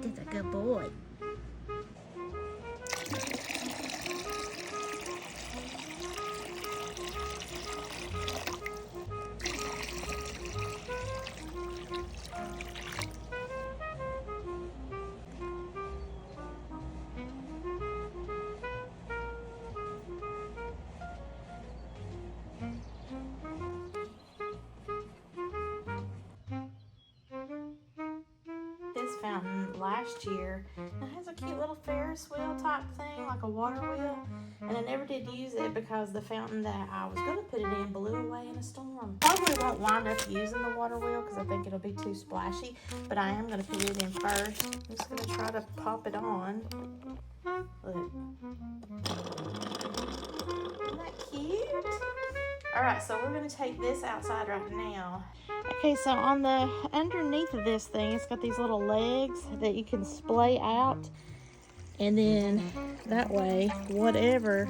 He's a good boy. This fountain last year, it has a cute little Ferris wheel type thing, like a water wheel, and I never did use it because the fountain that I was going to put it in blew away in a storm. Probably won't wind up using the water wheel because I think it'll be too splashy, but I am going to put it in first. I'm just going to try to pop it on. Look. Isn't that cute? Alright, so we're going to take this outside right now. Okay, so on the underneath of this thing, it's got these little legs that you can splay out. And then that way, whatever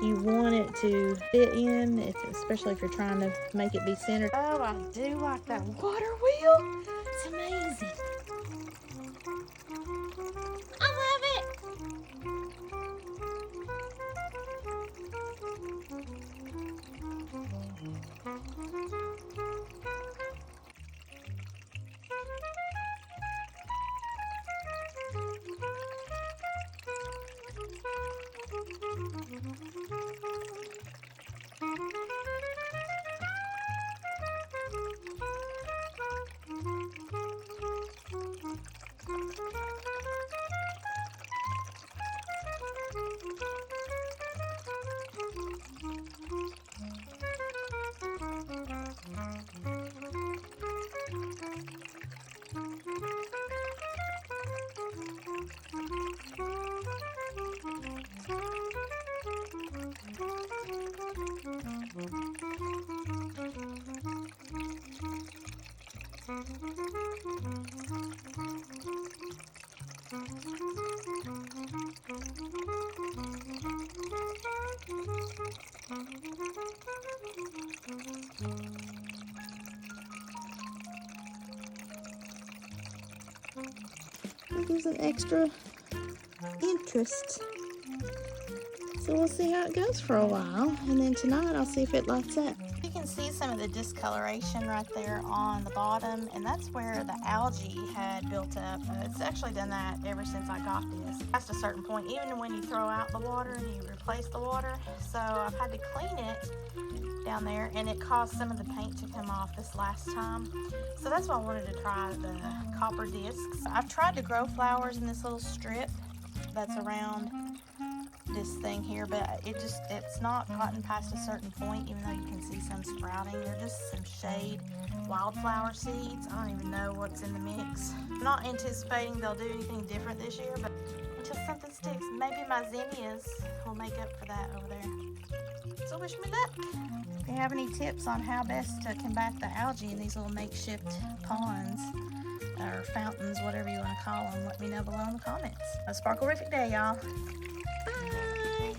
you want it to fit in, especially if you're trying to make it be centered. Oh, I do like that water wheel. It's amazing. I love it. It gives an extra interest. So we'll see how it goes for a while, and then tonight I'll see if it lights up. You can see some of the discoloration right there on the bottom, and that's where the algae had built up. It's actually done that ever since I got this. Past a certain point, even when you throw out the water and you replace the water. So I've had to clean it down there, and it caused some of the paint to come off this last time. So that's why I wanted to try the copper discs. I've tried to grow flowers in this little strip that's around this thing here, but it's not gotten past a certain point, even though you can see some sprouting. They're just some shade wildflower seeds. I don't even know what's in the mix. I'm not anticipating they'll do anything different this year, but until something sticks, maybe my zinnias will make up for that over there. So wish me luck. If you have any tips on how best to combat the algae in these little makeshift ponds or fountains, whatever you want to call them, let me know below in the comments. A sparkle-rific day, y'all. Bye.